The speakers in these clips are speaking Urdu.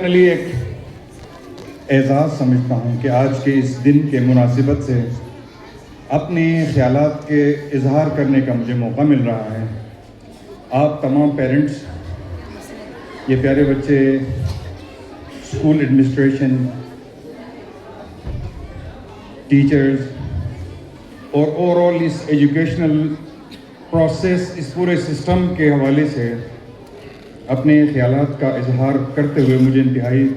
اپنے لیے ایک اعزاز سمجھتا ہوں کہ آج کے اس دن کے مناسبت سے اپنے خیالات کے اظہار کرنے کا مجھے موقع مل رہا ہے. آپ تمام پیرنٹس، یہ پیارے بچے، اسکول ایڈمنسٹریشن، ٹیچرز اور اوور آل اس ایجوکیشنل پروسیس، اس پورے سسٹم کے حوالے سے اپنے خیالات کا اظہار کرتے ہوئے مجھے انتہائی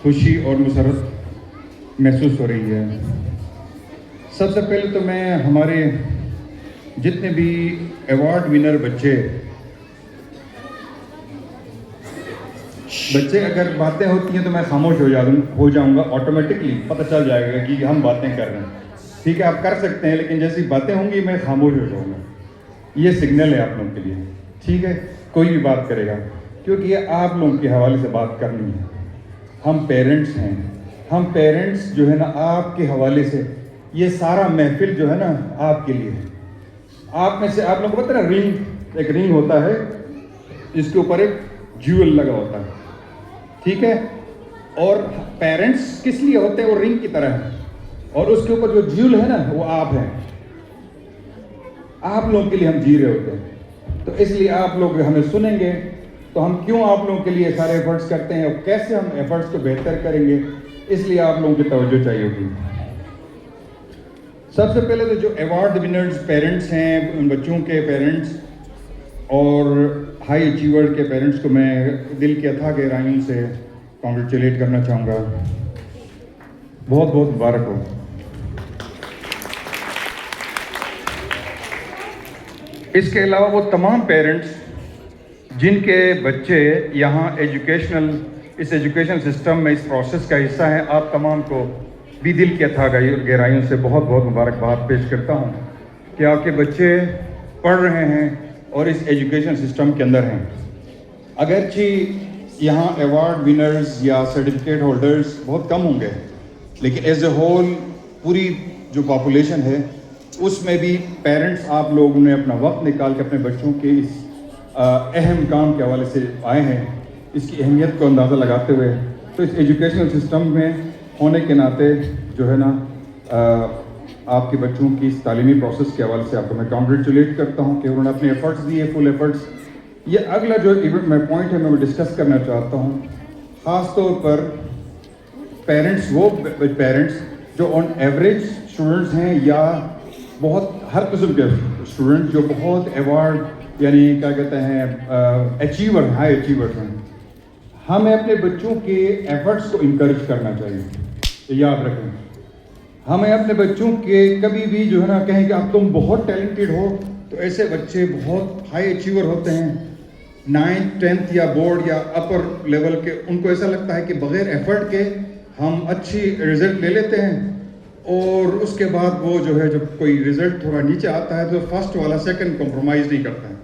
خوشی اور مسرت محسوس ہو رہی ہے. سب سے پہلے تو میں ہمارے جتنے بھی ایوارڈ ونر بچے اگر باتیں ہوتی ہیں تو میں خاموش ہو جاؤں گا، آٹومیٹکلی پتہ چل جائے گا کہ ہم باتیں کر رہے ہیں. ٹھیک ہے، آپ کر سکتے ہیں، لیکن جیسی باتیں ہوں گی میں خاموش ہو جاؤں گا. یہ سگنل ہے آپ لوگوں کے لیے. ٹھیک ہے، کوئی بھی بات کرے گا کیونکہ یہ آپ لوگوں کے حوالے سے بات کرنی ہے. ہم پیرنٹس ہیں، ہم پیرنٹس جو ہے نا آپ کے حوالے سے یہ سارا محفل جو ہے نا آپ کے لیے ہے. آپ میں سے آپ لوگوں کو پتہ ہے ایک رنگ ہوتا ہے جس کے اوپر ایک جیول لگا ہوتا ہے. ٹھیک ہے، اور پیرنٹس کس لیے ہوتے ہیں؟ وہ رنگ کی طرح ہے، اور اس کے اوپر جو جیول ہے نا وہ آپ ہیں. آپ لوگوں کے لیے ہم جی رہے ہوتے ہیں. تو اس لیے آپ لوگ ہمیں سنیں گے تو ہم کیوں آپ لوگوں کے لیے سارے ایفرٹس کرتے ہیں اور کیسے ہم ایفرٹس کو بہتر کریں گے، اس لیے آپ لوگوں کی توجہ چاہیے ہوگی. سب سے پہلے تو جو ایوارڈ ونرز پیرنٹس ہیں، ان بچوں کے پیرنٹس اور ہائی اچیور کے پیرنٹس کو میں دل کی اتھا گہرائیوں سے کانگریچولیٹ کرنا چاہوں گا. بہت بہت مبارک ہو. اس کے علاوہ وہ تمام پیرنٹس جن کے بچے یہاں اس ایجوکیشن سسٹم میں اس پروسیس کا حصہ ہیں، آپ تمام کو بھی دل کی اتھا گہرائیوں سے بہت بہت مبارکباد پیش کرتا ہوں کہ آپ کے بچے پڑھ رہے ہیں اور اس ایجوکیشن سسٹم کے اندر ہیں. اگرچہ یہاں ایوارڈ ونرز یا سرٹیفکیٹ ہولڈرز بہت کم ہوں گے، لیکن ایز اے ہول پوری جو پاپولیشن ہے اس میں بھی پیرنٹس آپ لوگوں نے اپنا وقت نکال کے اپنے بچوں کے اس اہم کام کے حوالے سے آئے ہیں. اس کی اہمیت کو اندازہ لگاتے ہوئے تو اس ایجوکیشنل سسٹم میں ہونے کے ناطے جو ہے نا آپ کے بچوں کی اس تعلیمی پروسیس کے حوالے سے آپ کو میں کانگریچولیٹ کرتا ہوں کہ انہوں نے اپنے ایفرٹس دیے، فل ایفرٹس. یہ اگلا جو میں پوائنٹ ہے میں ڈسکس کرنا چاہتا ہوں، خاص طور پر وہ پیرنٹس جو آن ایوریج اسٹوڈنٹس ہیں یا بہت ہر قسم کے اسٹوڈنٹ جو بہت ایوارڈ یعنی کیا کہتے ہیں ہائی اچیور ہیں. ہمیں اپنے بچوں کے ایفرٹس کو انکریج کرنا چاہیے. یاد رکھیں، ہمیں اپنے بچوں کے کبھی بھی جو ہے نا کہیں کہ اب تم بہت ٹیلنٹڈ ہو، تو ایسے بچے بہت ہائی اچیور ہوتے ہیں 9th 10th یا بورڈ یا اپر لیول کے. ان کو ایسا لگتا ہے کہ بغیر ایفرٹ کے ہم اچھی رزلٹ لے لیتے ہیں، اور اس کے بعد وہ جو ہے جب کوئی رزلٹ تھوڑا نیچے آتا ہے تو فرسٹ والا سیکنڈ کمپرومائز نہیں کرتا ہے،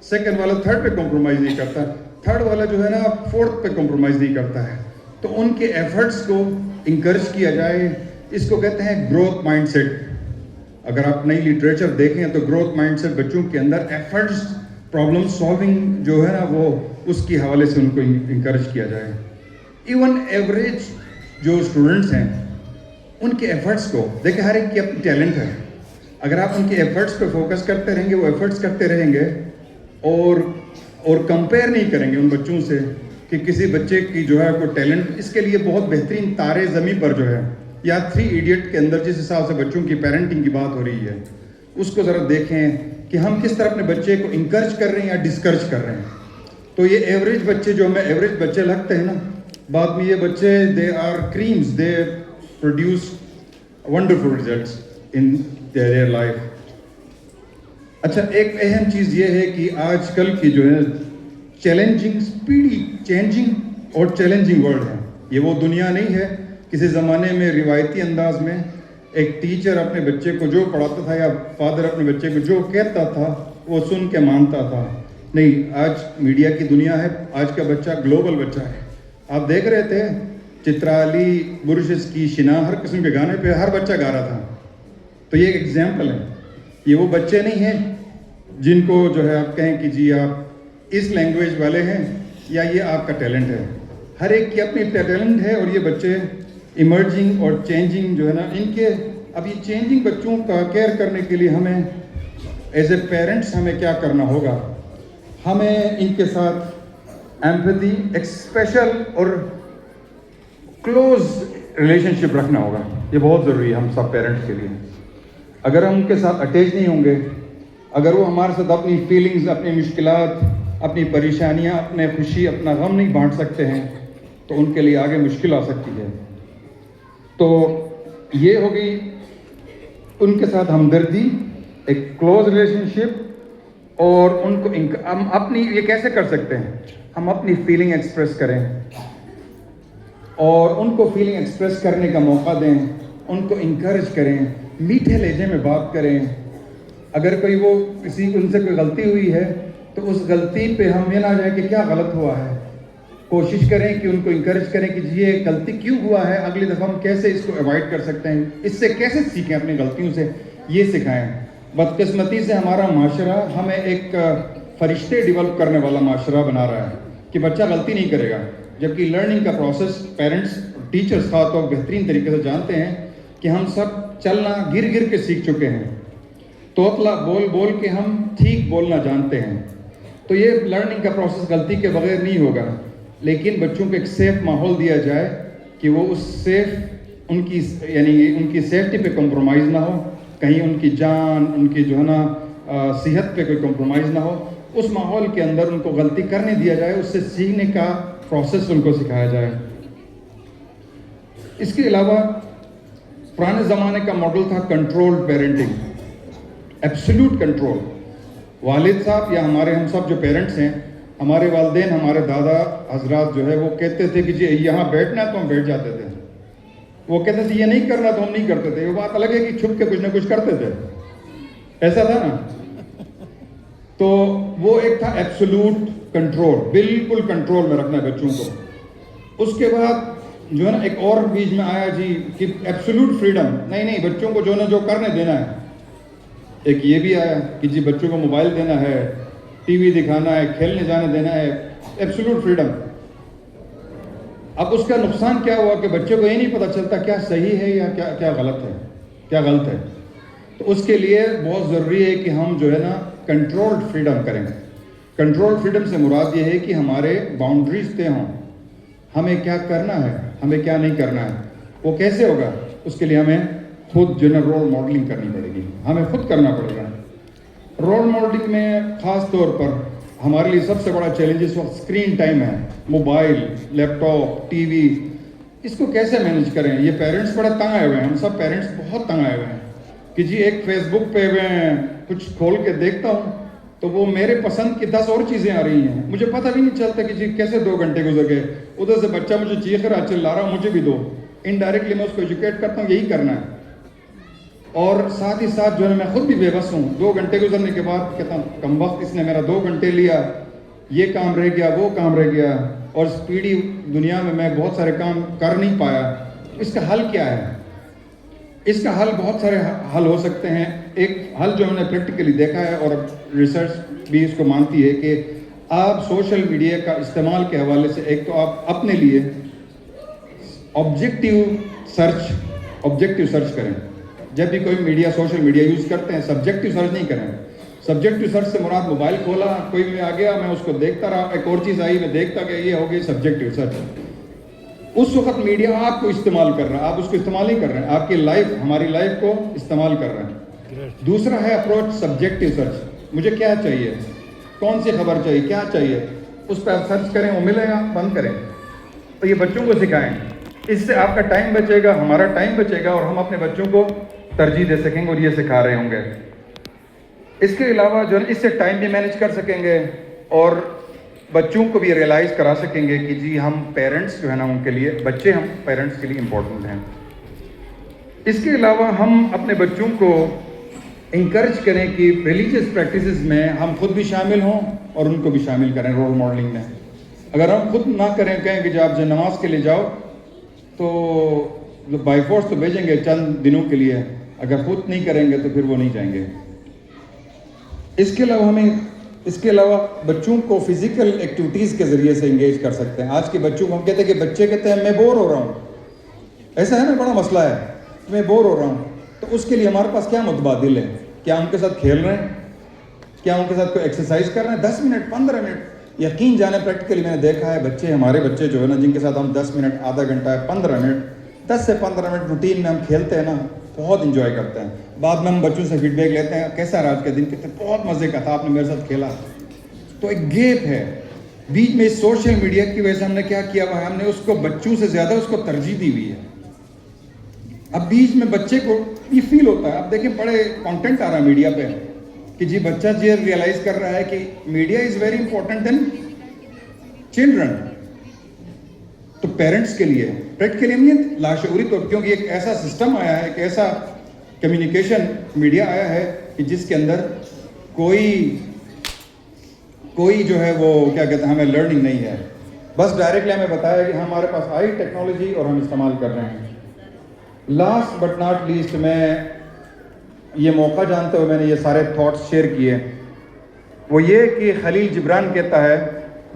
سیکنڈ والا تھرڈ پہ کمپرومائز نہیں کرتا، تھرڈ والا جو ہے نا فورتھ پہ کمپرومائز نہیں کرتا ہے. تو ان کے ایفرٹس کو انکریج کیا جائے. اس کو کہتے ہیں گروتھ مائنڈ سیٹ. اگر آپ نئی لٹریچر دیکھیں تو گروتھ مائنڈ سیٹ بچوں کے اندر ایفرٹس، پرابلم سالونگ جو ہے نا وہ اس کے حوالے سے ان کو انکریج کیا جائے. ایون ایوریج جو اسٹوڈنٹس ہیں ان کے ایفرٹس کو دیکھیں، ہر ایک کی اپنی ٹیلنٹ ہے. اگر آپ ان کے ایفرٹس پہ فوکس کرتے رہیں گے، وہ ایفرٹس کرتے رہیں گے اور کمپیئر نہیں کریں گے ان بچوں سے کہ کسی بچے کی جو ہے کوئی ٹیلنٹ. اس کے لیے بہت بہترین تارے زمین پر جو ہے یا 3 ایڈیٹ کے اندر جس حساب سے بچوں کی پیرنٹنگ کی بات ہو رہی ہے اس کو ذرا دیکھیں کہ ہم کس طرح اپنے بچے کو انکریج کر رہے ہیں یا ڈسکریج کر رہے ہیں. تو یہ ایوریج بچے جو ہمیں ایوریج بچے لگتے ہیں نا، بعد میں یہ بچے they are creams, they produce wonderful results in their life. اچھا، ایک اہم چیز یہ ہے کہ آج کل کی جو ہے چینجنگ اور چیلنجنگ ورلڈ ہے. یہ وہ دنیا نہیں ہے کسی زمانے میں روایتی انداز میں ایک ٹیچر اپنے بچے کو جو پڑھاتا تھا یا فادر اپنے بچے کو جو کہتا تھا وہ سن کے مانتا تھا. نہیں، آج میڈیا کی دنیا ہے، آج کا بچہ گلوبل بچہ ہے. آپ دیکھ رہے تھے چترالی برشز کی شنا، ہر قسم کے گانے پہ ہر بچہ گا رہا تھا. تو یہ ایک ایگزامپل ہے. یہ وہ بچے نہیں ہیں جن کو جو ہے آپ کہیں کہ جی آپ اس لینگویج والے ہیں یا یہ آپ کا ٹیلنٹ ہے. ہر ایک کی اپنی ٹیلنٹ ہے، اور یہ بچے ایمرجنگ اور چینجنگ جو ہے نا، ان کے اب یہ چینجنگ بچوں کا کیئر کرنے کے لیے ہمیں ایز اے پیرنٹس ہمیں کیا کرنا ہوگا؟ ہمیں ان کے ساتھ ایمپتھی، ایک اسپیشل اور کلوز ریلیشن شپ رکھنا ہوگا. یہ بہت ضروری ہے ہم سب پیرنٹس کے لیے. اگر ہم ان کے ساتھ اٹیچ نہیں ہوں گے، اگر وہ ہمارے ساتھ اپنی فیلنگز، اپنی مشکلات، اپنی پریشانیاں، اپنے خوشی، اپنا غم نہیں بانٹ سکتے ہیں، تو ان کے لیے آگے مشکل آ سکتی ہے. تو یہ ہو گئی ان کے ساتھ ہمدردی، ایک کلوز ریلیشن شپ. اور ان کو ہم اپنی یہ کیسے کر سکتے ہیں؟ ہم اپنی فیلنگ ایکسپریس کریں اور ان کو فیلنگ ایکسپریس کرنے کا موقع دیں، ان کو انکریج کریں، میٹھے لہجے میں بات کریں. اگر کوئی وہ کسی ان سے کوئی غلطی ہوئی ہے تو اس غلطی پہ ہم یہ نہ جائیں کہ کیا غلط ہوا ہے، کوشش کریں کہ ان کو انکریج کریں کہ یہ غلطی کیوں ہوا ہے، اگلی دفعہ ہم کیسے اس کو اوائڈ کر سکتے ہیں، اس سے کیسے سیکھیں، اپنی غلطیوں سے یہ سکھائیں. بدقسمتی سے ہمارا معاشرہ ہمیں ایک فرشتے ڈیولپ کرنے والا معاشرہ بنا رہا ہے کہ بچہ غلطی نہیں کرے گا، جبکہ لرننگ کا پروسیس پیرنٹس، ٹیچرز خاص طور بہترین طریقے سے جانتے ہیں کہ ہم سب چلنا گر گر کے سیکھ چکے ہیں، توتلا بول بول کے ہم ٹھیک بولنا جانتے ہیں. تو یہ لرننگ کا پروسیس غلطی کے بغیر نہیں ہوگا، لیکن بچوں کو ایک سیف ماحول دیا جائے کہ وہ اس سیف ان کی سیفٹی پہ کمپرومائز نہ ہو، کہیں ان کی جان، ان کی جو ہے نا صحت پہ کوئی کمپرومائز نہ ہو. اس ماحول کے اندر ان کو غلطی کرنے دیا جائے، اس سے سیکھنے کا پروسیس ان کو سکھایا جائے. اس کے علاوہ پرانے زمانے کا ماڈل تھا کنٹرول پیرنٹنگ، ایبسلیوٹ کنٹرول. والد صاحب یا ہم سب جو پیرنٹس ہیں، ہمارے والدین، ہمارے دادا حضرات جو ہے وہ کہتے تھے کہ جی یہاں بیٹھنا ہے تو ہم بیٹھ جاتے تھے، وہ کہتے تھے یہ نہیں کرنا تو ہم نہیں کرتے تھے. وہ بات الگ ہے کہ چھپ کے کچھ نہ کچھ کرتے تھے، ایسا تھا نا. تو وہ ایک تھا ایبسلیوٹ کنٹرول، بالکل کنٹرول میں رکھنا ہے بچوں کو. اس کے بعد جو ہے نا ایک اور بیچ میں آیا جی کہ ایبسلیوٹ فریڈم، نہیں بچوں کو جو ہے نا جو کرنے دینا ہے. ایک یہ بھی آیا کہ جی بچوں کو موبائل دینا ہے، ٹی وی دکھانا ہے، کھیلنے جانے دینا ہے، ایبسلیوٹ فریڈم. اب اس کا نقصان کیا ہوا کہ بچے کو یہ نہیں پتہ چلتا کیا صحیح ہے یا کیا غلط ہے، کیا غلط ہے. تو اس کے لیے بہت ضروری ہے کہ ہم جو ہے نا کنٹرولڈ فریڈم کریں. کنٹرول فریڈم سے مراد یہ ہے کہ ہمارے باؤنڈریز طے ہوں، ہمیں کیا کرنا ہے، ہمیں کیا نہیں کرنا ہے. وہ کیسے ہوگا؟ اس کے لیے ہمیں خود جو ہے نا رول ماڈلنگ کرنی پڑے گی، ہمیں خود کرنا پڑے گا. رول ماڈلنگ میں خاص طور پر ہمارے لیے سب سے بڑا چیلنج اس وقت اسکرین ٹائم ہے. موبائل، لیپ ٹاپ، ٹی وی، اس کو کیسے مینیج کریں؟ یہ پیرنٹس بڑا تنگ آئے ہوئے ہیں، ہم سب پیرنٹس بہت تنگ آئے ہوئے ہیں کہ جی ایک فیس بک پہ میں کچھ کھول کے دیکھتا ہوں تو وہ میرے پسند کی 10 اور چیزیں آ رہی ہیں، مجھے پتہ بھی نہیں چلتا کہ جی کیسے 2 گھنٹے گزر گئے. ادھر سے بچہ مجھے چیخ رہا، چلا رہا، مجھے بھی دو. انڈائریکٹلی میں اس کو ایجوکیٹ کرتا ہوں یہی کرنا ہے. اور ساتھ ہی ساتھ جو ہے میں خود بھی بے بس ہوں. 2 گھنٹے گزرنے کے بعد کہتا ہوں کم وقت اس نے میرا 2 گھنٹے لیا، یہ کام رہ گیا، وہ کام رہ گیا، اور سپیڈی دنیا میں بہت سارے کام کر نہیں پایا. اس کا حل کیا ہے؟ اس کا حل بہت سارے حل ہو سکتے ہیں. ایک حل جو ہم نے پریکٹیکلی دیکھا ہے اور ریسرچ بھی اس کو مانتی ہے کہ آپ سوشل میڈیا کا استعمال کے حوالے سے ایک تو آپ اپنے لیے آبجیکٹیو سرچ کریں. جب بھی کوئی میڈیا، سوشل میڈیا یوز کرتے ہیں، سبجیکٹیو سرچ نہیں کریں. سبجیکٹیو سرچ سے مراد موبائل کھولا، کوئی میں آ گیا، میں اس کو دیکھتا رہا، ایک اور چیز آئی، میں دیکھتا گیا، یہ ہو گئی سبجیکٹیو سرچ. اس وقت میڈیا آپ کو استعمال کر رہا ہے، آپ اس کو استعمال نہیں کر رہے ہیں، آپ کی لائف، ہماری لائف کو استعمال کر رہے ہیں. دوسرا ہے اپروچ سبجیکٹیو سرچ. مجھے کیا چاہیے، کون سی خبر چاہیے، کیا چاہیے، اس پہ آپ سرچ کریں، وہ ملے گا، بند کریں. تو یہ بچوں کو سکھائیں. اس سے آپ کا ٹائم بچے گا، ہمارا ٹائم بچے گا، اور ہم اپنے بچوں کو ترجیح دے سکیں گے اور یہ سکھا رہے ہوں گے. اس کے علاوہ جو ہے اس سے ٹائم بھی مینیج کر سکیں گے اور بچوں کو بھی ریئلائز کرا سکیں گے کہ جی ہم پیرنٹس جو ہے نا ان کے لیے، بچے ہم پیرنٹس کے لیے امپورٹنٹ ہیں. اس کے علاوہ ہم اپنے بچوں کو انکریج کریں کہ ریلیجیس پریکٹسز میں ہم خود بھی شامل ہوں اور ان کو بھی شامل کریں رول ماڈلنگ میں. اگر ہم خود نہ کریں، کہیں کہ جب آپ نماز کے لیے جاؤ تو بائی فورس تو بھیجیں گے چند دنوں کے لیے، اگر خود نہیں کریں گے تو پھر وہ نہیں جائیں گے. اس کے علاوہ ہمیں اس کے علاوہ بچوں کو فزیکل ایکٹیویٹیز کے ذریعے سے انگیج کر سکتے ہیں. آج کے بچوں کو ہم کہتے ہیں کہ بچے کہتے ہیں میں بور ہو رہا ہوں, ایسا ہے نا, بڑا مسئلہ ہے, میں بور ہو رہا ہوں. تو اس کے لیے ہمارے پاس کیا متبادل ہے؟ کیا ان کے ساتھ کھیل رہے ہیں, کیا ان کے ساتھ کوئی ایکسرسائز کر رہے ہیں 10 منٹ 15 منٹ. یقین جانے پریکٹیکلی میں نے دیکھا ہے بچے, ہمارے بچے جو ہے نا, جن کے ساتھ ہم 10 منٹ, آدھا گھنٹہ, 15 منٹ, 10 سے 15 منٹ روٹین میں ہم کھیلتے ہیں نا, بہت انجوائے کرتے ہیں. بعد میں ہم بچوں سے فیڈ بیک لیتے ہیں, کیسا رہا آج کا دن, کہتے ہیں بہت مزے کا تھا, آپ نے میرے ساتھ کھیلا. تو ایک گیپ ہے بیچ میں. سوشل میڈیا کی وجہ سے ہم نے کیا کیا ہوا ہے, ہم نے اس کو بچوں سے زیادہ اس کو ترجیح دی ہوئی ہے. اب بیچ میں بچے کو یہ فیل ہوتا ہے, اب دیکھیں بڑے کانٹینٹ آ رہا ہے میڈیا پہ کہ جی بچہ یہ ریئلائز کر رہا ہے کہ media is very important then children. تو پیرنٹس کے لیے پریکٹیکلی اہمیت لاشعوری طور پر, کیونکہ ایک ایسا سسٹم آیا ہے, ایک ایسا کمیونیکیشن میڈیا آیا ہے کہ جس کے اندر کوئی جو ہے وہ کیا کہتے ہیں, ہمیں لرننگ نہیں ہے. بس ڈائریکٹلی ہمیں بتایا کہ ہمارے پاس آئی ٹیکنالوجی اور ہم استعمال کر رہے ہیں. لاسٹ بٹ ناٹ لیسٹ, میں یہ موقع جانتے ہوئے میں نے یہ سارے تھاٹس شیئر کیے, وہ یہ کہ خلیل جبران کہتا ہے,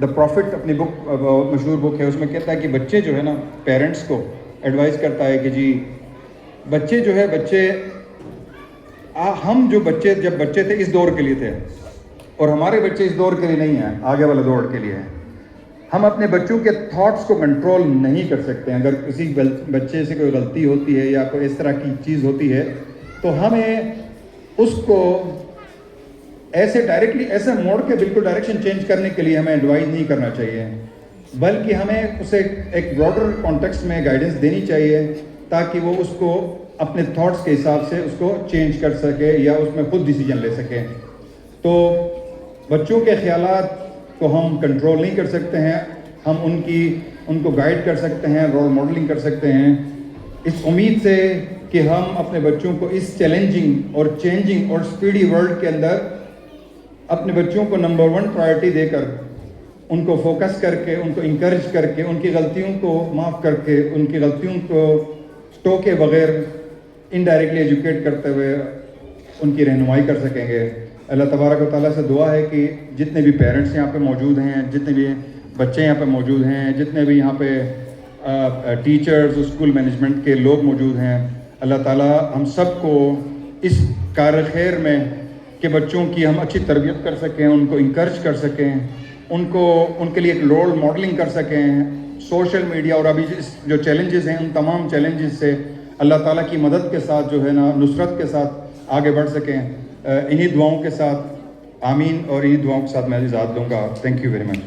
دا پروفٹ اپنی بک, بہت مشہور بک ہے, اس میں کہتا ہے کہ بچے جو ہے نا, پیرنٹس کو ایڈوائز کرتا ہے کہ جی بچے جو ہے, ہم جو بچے جب بچے تھے اس دور کے لیے تھے, اور ہمارے بچے اس دور کے لیے نہیں ہیں, آگے والا دور کے لیے ہیں. ہم اپنے بچوں کے تھاٹس کو کنٹرول نہیں کر سکتے. اگر کسی بچے سے کوئی غلطی ہوتی ہے یا کوئی اس طرح کی چیز ہوتی ہے تو ہمیں اس کو ایسے ڈائریکٹلی ایسے موڑ کے بالکل ڈائریکشن چینج کرنے کے لیے ہمیں ایڈوائز نہیں کرنا چاہیے, بلکہ ہمیں اسے ایک براڈر کانٹیکسٹ میں گائیڈنس دینی چاہیے تاکہ وہ اس کو اپنے تھاٹس کے حساب سے اس کو چینج کر سکے یا اس میں خود ڈیسیجن لے سکے. تو بچوں کے خیالات کو ہم کنٹرول نہیں کر سکتے ہیں, ہم ان کو گائیڈ کر سکتے ہیں, رول ماڈلنگ کر سکتے ہیں, اس امید سے کہ ہم اپنے بچوں کو اس چیلنجنگ اور چینجنگ اور سپیڈی ورلڈ کے اندر اپنے بچوں کو نمبر 1 پرائرٹی دے کر, ان کو فوکس کر کے, ان کو انکریج کر کے, ان کی غلطیوں کو معاف کر کے, ان کی غلطیوں کو ٹوکے بغیر انڈائریکٹلی ایجوکیٹ کرتے ہوئے ان کی رہنمائی کر سکیں گے. اللہ تبارک و تعالیٰ سے دعا ہے کہ جتنے بھی پیرنٹس یہاں پہ موجود ہیں, جتنے بھی بچے یہاں پہ موجود ہیں, جتنے بھی یہاں پہ ٹیچرز, اسکول مینجمنٹ کے لوگ موجود ہیں, اللہ تعالیٰ ہم سب کو اس کار خیر میں کہ بچوں کی ہم اچھی تربیت کر سکیں, ان کو انکریج کر سکیں, ان کے لیے ایک رول ماڈلنگ کر سکیں. سوشل میڈیا اور ابھی جو چیلنجز ہیں, ان تمام چیلنجز سے اللہ تعالیٰ کی مدد کے ساتھ جو ہے نا, نصرت کے ساتھ آگے بڑھ سکیں. انہی دعاؤں کے ساتھ آمین, اور انہی دعاؤں کے ساتھ میں اجازت دوں گا. Thank you very much.